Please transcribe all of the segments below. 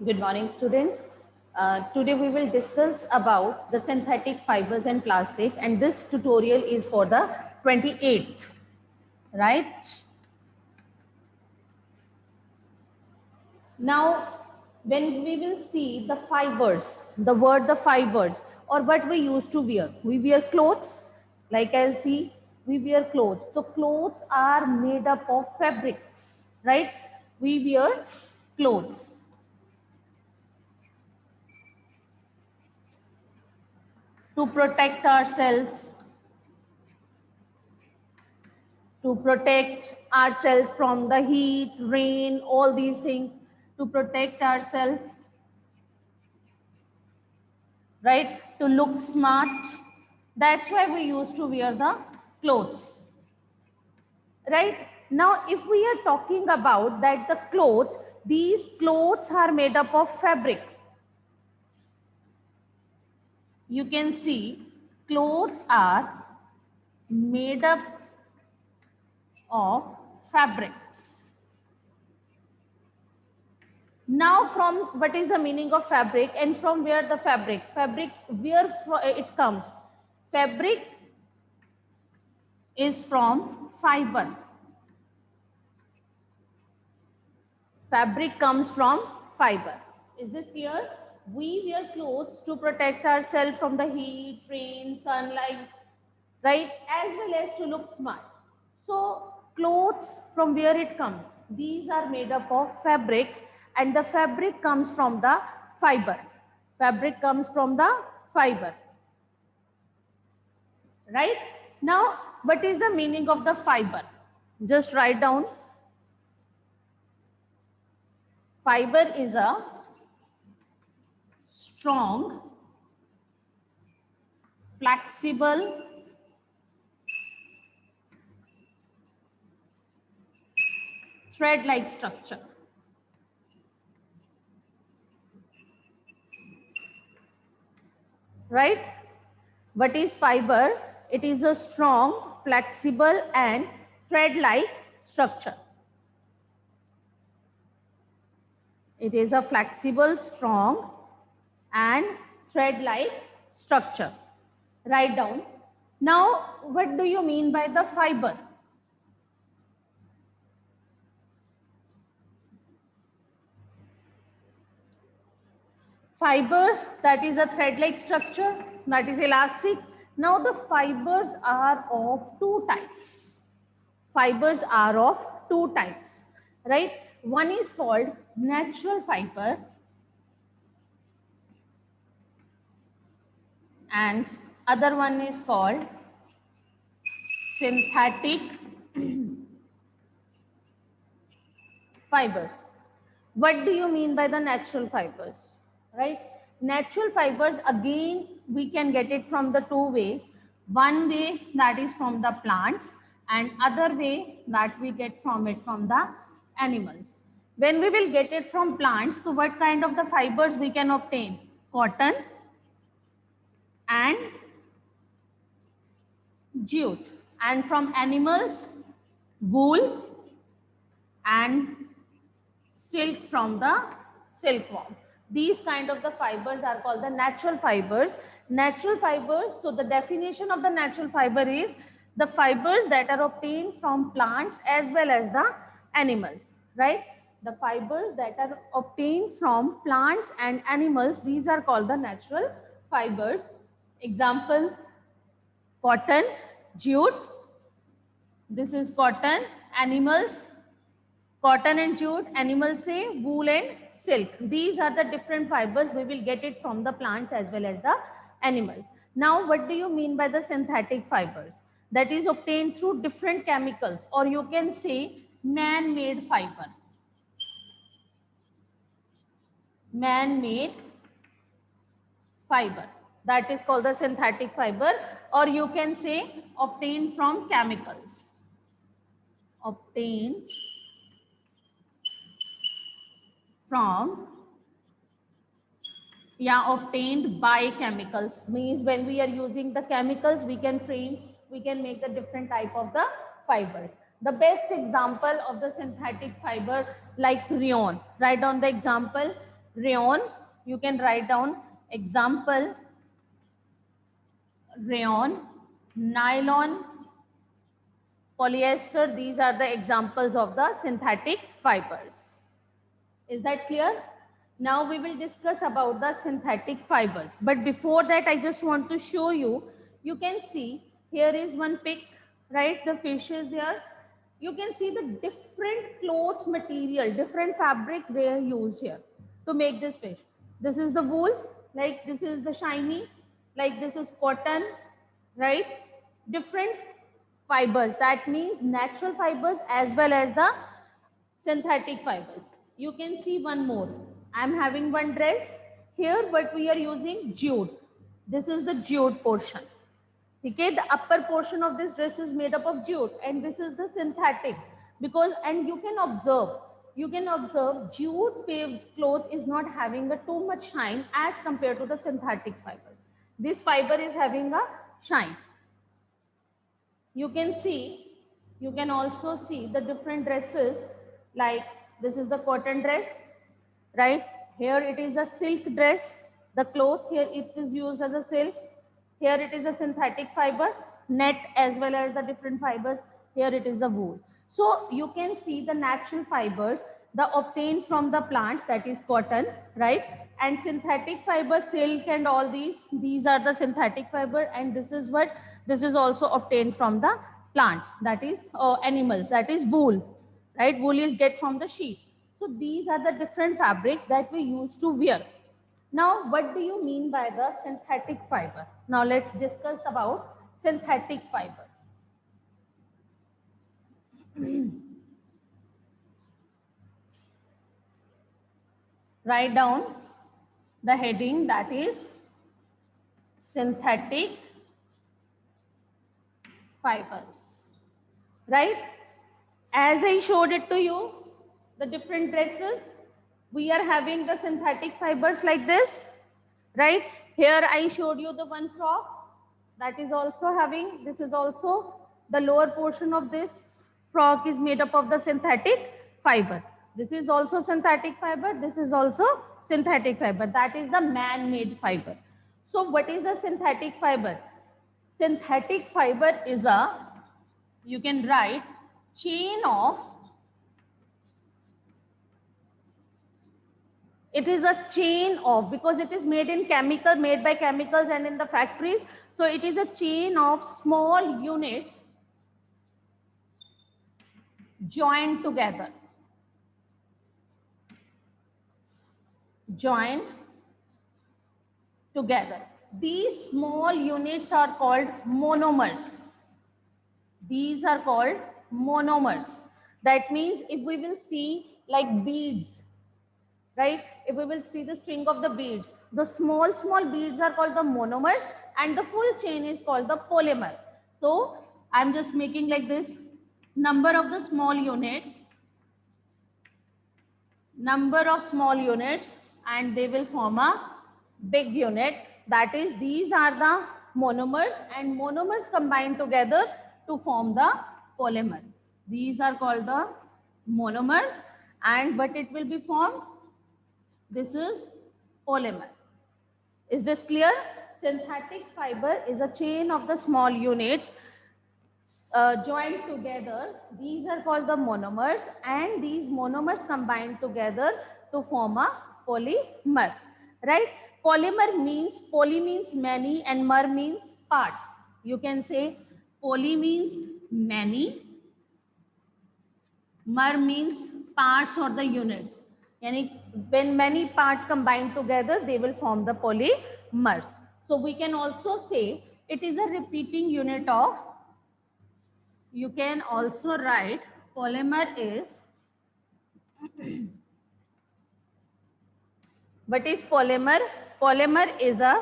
Good morning, students. Today we will discuss about the synthetic fibers and plastic, and this tutorial is for the 28th, right? Now, when we will see the fibers, the word the fibers, or what we used to wear. We wear clothes, like I see, we wear clothes. So clothes are made up of fabrics, right? We wear clothes to protect ourselves, from the heat, rain, all these things, to protect ourselves, right? To look smart. That's why we used to wear the clothes, right? Now, if we are talking about that the clothes, these clothes are made up of fabric. You can see clothes are made up of fabrics. Now, from what is the meaning of fabric and from where the fabric? Fabric, where it comes? Fabric is from fiber. Fabric comes from fiber. Is this clear? We wear clothes to protect ourselves from the heat, rain, sunlight, right? As well as to look smart. So clothes, from where it comes? These are made up of fabrics, and the fabric comes from the fiber. Fabric comes from the fiber, right? Now, what is the meaning of the fiber? Just write down. Fiber is a strong, flexible, thread-like structure. Right? What is fiber? It is a strong, flexible and thread-like structure. It is a flexible, strong and thread-like structure. Write down. Now, what do you mean by the fiber? Fiber, that is a thread-like structure, that is elastic. Now, the fibers are of two types. Fibers are of two types, right? One is called natural fiber and other one is called synthetic fibers. What do you mean by the natural fibers, right? Natural fibers, again, we can get it from the two ways. One way, that is from the plants, and other way that we get from it from the animals. When we will get it from plants, so what kind of the fibers we can obtain? Cotton and jute. And from animals, wool and silk from the silkworm. These kind of the fibers are called the natural fibers. Natural fibers, so the definition of the natural fiber is the fibers that are obtained from plants as well as the animals, right? The fibers that are obtained from plants and animals, these are called the natural fibers. Example, cotton, jute. This is cotton, animals, cotton and jute, animals say wool and silk. These are the different fibers. We will get it from the plants as well as the animals. Now, what do you mean by the synthetic fibers? That is obtained through different chemicals, or you can say man-made fiber. Man-made fiber. That is called the synthetic fiber, or you can say obtained from chemicals. Obtained from, obtained by chemicals. Means when we are using the chemicals, we can make the different type of the fibers. The best example of the synthetic fiber, like rayon. Write down the example. rayon, you can write down example, rayon, nylon, polyester. These are the examples of the synthetic fibers. Is that clear? Now we will discuss about the synthetic fibers. But before that, I just want to show you, you can see here is one pic, right? The fish is there. You can see the different clothes material, different fabrics they are used here to make this fish. This is the wool, like this is the shiny, like this is cotton, right? Different fibers. That means natural fibers as well as the synthetic fibers. You can see one more. I'm having one dress here, but we are using jute. This is the jute portion. Okay, the upper portion of this dress is made up of jute, and this is the synthetic. Because, and you can observe jute paved cloth is not having a too much shine as compared to the synthetic fibers. This fiber is having a shine. You can see, you can also see the different dresses, like this is the cotton dress, right? Here it is a silk dress, the cloth here it is used as a silk. Here it is a synthetic fiber, net as well as the different fibers. Here it is the wool. So you can see the natural fibers, the obtained from the plants, that is cotton, right? And synthetic fiber, silk and all these are the synthetic fiber, and this is what, this is also obtained from the plants, that is animals, that is wool, right? Wool is get from the sheep. So these are the different fabrics that we use to wear. Now, what do you mean by the synthetic fiber? Now let's discuss about synthetic fiber. Write down the heading, that is synthetic fibers, right? As I showed it to you, the different dresses, we are having the synthetic fibers like this, right? Here I showed you the one frock that is also having, this is also the lower portion of this frock is made up of the synthetic fiber. This is also synthetic fiber, this is also synthetic fiber, that is the man-made fiber. So what is the synthetic fiber? Synthetic fiber is a, you can write, chain of, it is a chain of, because it is made in chemical, made by chemicals and in the factories. So it is a chain of small units joined together. Joined together. These small units are called monomers. These are called monomers. That means if we will see like beads, right? If we will see the string of the beads, the small beads are called the monomers and the full chain is called the polymer. So I'm just making like this, number of the small units, and they will form a big unit. That is, these are the monomers, and monomers combine together to form the polymer. These are called the monomers, and but it will be formed, this is polymer. Is this clear? Synthetic fiber is a chain of the small units joined together. These are called the monomers, and these monomers combine together to form a polymer, right? Polymer means, poly means many and mer means parts. You can say poly means many, mer means parts or the units. Yani when many parts combine together, they will form the polymers. So we can also say it is a repeating unit of, you can also write polymer is, what is polymer? Polymer is a,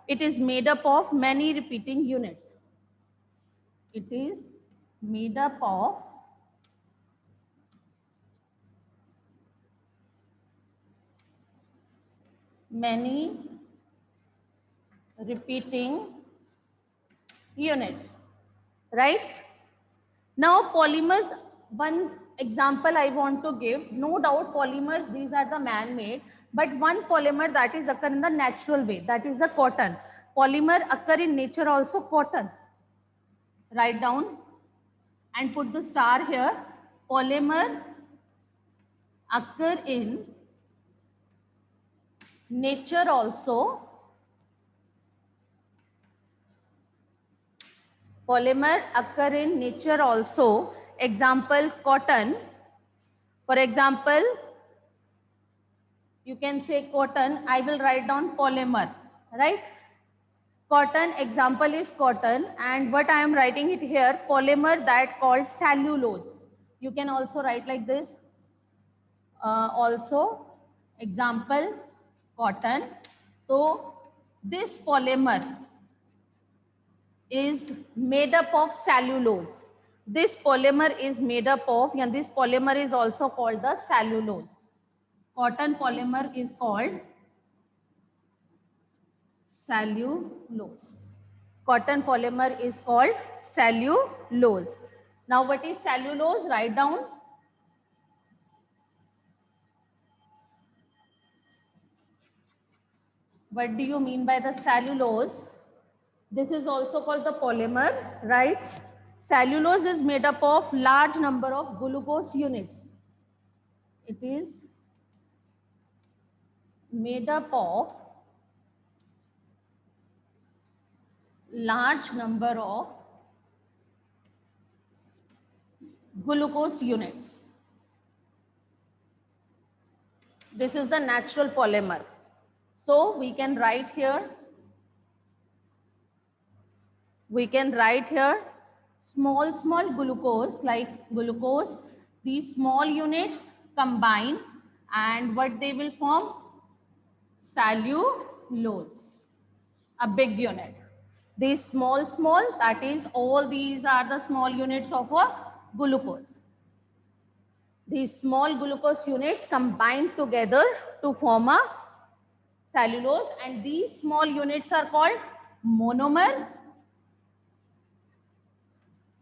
it is made up of many repeating units. It is made up of many repeating units, right? Now polymers, one example I want to give, no doubt polymers, these are the man-made, but one polymer that is occur in the natural way, that is the cotton. Polymer occur in nature also, cotton. Write down and put the star here. Polymer occur in nature also. Polymer occur in nature also. Example, cotton. For example, you can say cotton. I will write down polymer, right? Cotton, example is cotton, and what I am writing it here, polymer that called cellulose. You can also write like this. Also, example, cotton. So, this polymer is made up of cellulose. This polymer is made up of, and this polymer is also called the cellulose. Cotton polymer is called cellulose. Cotton polymer is called cellulose. Now, what is cellulose? Write down. What do you mean by the cellulose? This is also called the polymer, right? Cellulose is made up of large number of glucose units. It is made up of large number of glucose units. This is the natural polymer. So we can write here, small glucose, like glucose, these small units combine and what they will form? Cellulose, a big unit. These small, that is all these are the small units of a glucose. These small glucose units combine together to form a cellulose, and these small units are called monomer,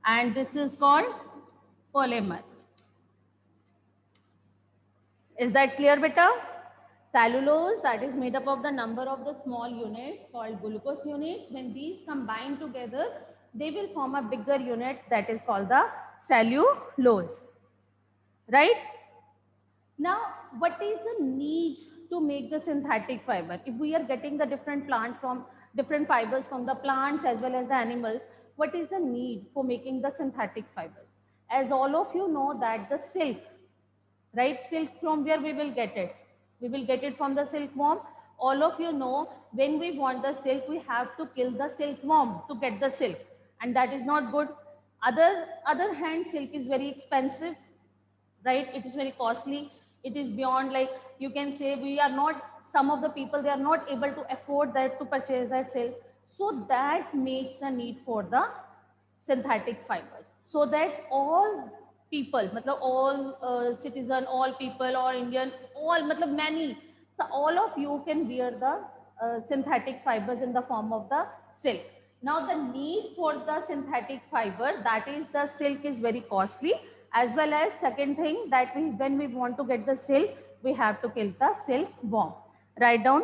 and this is called polymer. Is that clear, beta? Cellulose, that is made up of the number of the small units called glucose units. When these combine together, they will form a bigger unit that is called the cellulose. Right? Now, what is the need to make the synthetic fiber? If we are getting the different fibers from the plants as well as the animals, what is the need for making the synthetic fibers? As all of you know that the silk, right? Silk, from where we will get it? We will get it from the silkworm. All of you know, when we want the silk, we have to kill the silkworm to get the silk, and that is not good. Other hand, silk is very expensive, right? It is very costly. It is beyond, like you can say, some of the people, they are not able to afford that, to purchase that silk. So that makes the need for the synthetic fibers, so that all people, all citizen, all people, or Indian, all many, so all of you can wear the synthetic fibers in the form of the silk. Now the need for the synthetic fiber, that is the silk, is very costly, as well as second thing that when we want to get the silk, we have to kill the silkworm. Write down.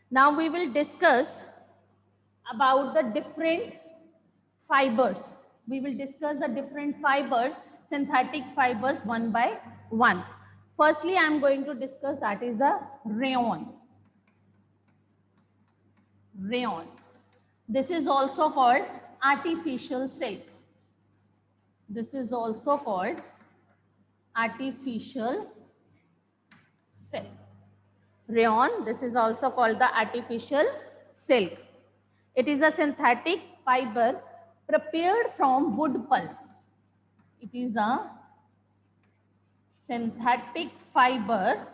Now we will discuss about the different fibers. We will discuss the different fibers, synthetic fibers, one by one. Firstly, I am going to discuss, that is the rayon. Rayon. This is also called artificial silk. This is also called artificial silk. Rayon, this is also called the artificial silk. It is a synthetic fiber prepared from wood pulp. It is a synthetic fiber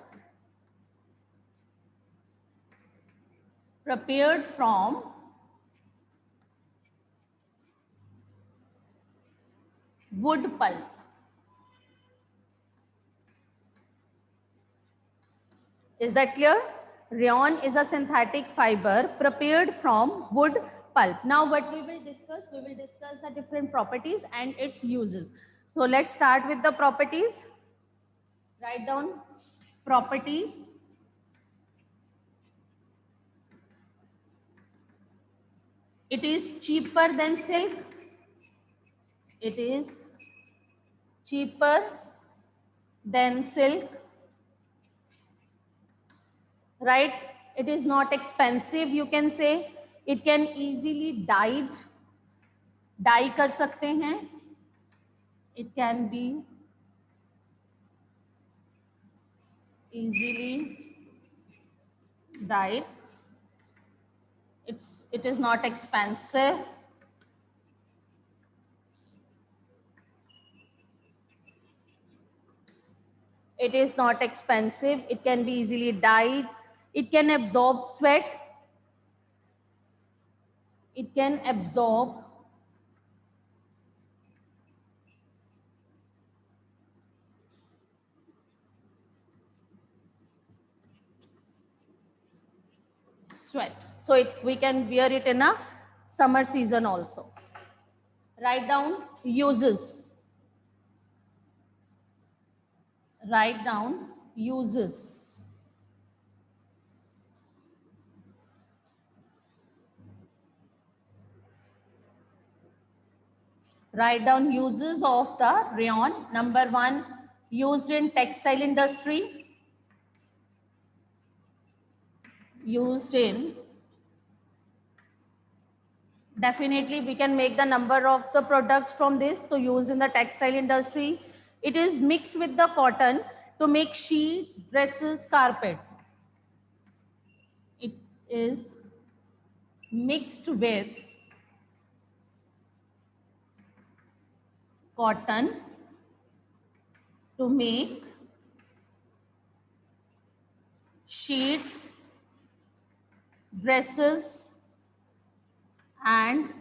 prepared from wood pulp. Is that clear? Rayon is a synthetic fiber prepared from wood pulp. Now what we will discuss the different properties and its uses. So let's start with the properties. Write down properties. It is cheaper than silk. It is cheaper than silk. Right? It is not expensive, you can say. It can easily dyed. Dye कर सकते हैं. It can be easily dyed. It is not expensive. It is not expensive. It can be easily dyed. It can absorb sweat. It can absorb sweat. So we can wear it in a summer season also. Write down uses. Write down uses. Write down uses of the rayon. Number 1, used in textile industry. Used in, definitely we can make the number of the products from this. So used in the textile industry. It is mixed with the cotton to make sheets, dresses, carpets. It is mixed with cotton to make sheets, dresses and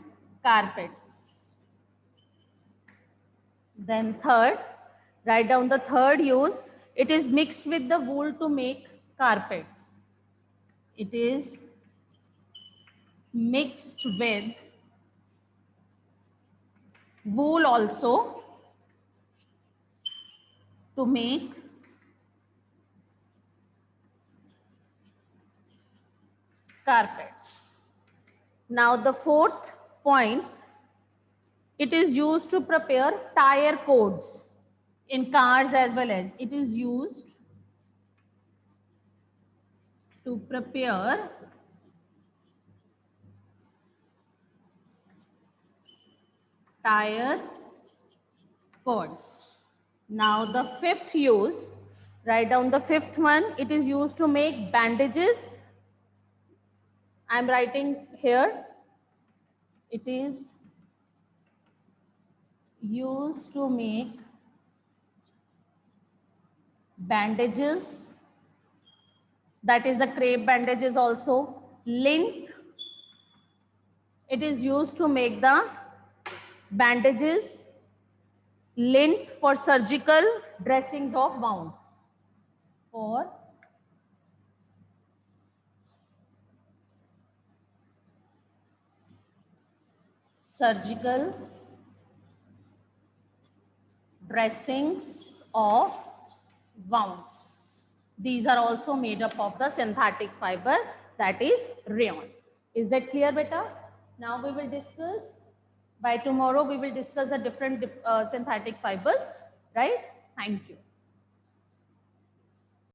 carpets. Then third, write down the third use. It is mixed with the wool to make carpets. It is mixed with wool also to make carpets. Now the fourth point, it is used to prepare tire coats in cars as well as. It is used to prepare tire cords. Now the fifth use, write down the fifth one. It is used to make bandages. I am writing here. It is used to make bandages. That is the crepe bandages also. Lint. It is used to make the bandages. Lint for surgical dressings of wound. For surgical dressings of wounds. These are also made up of the synthetic fiber, that is rayon. Is that clear, beta? Now we will discuss, by tomorrow we will discuss the different synthetic fibers, right? Thank you.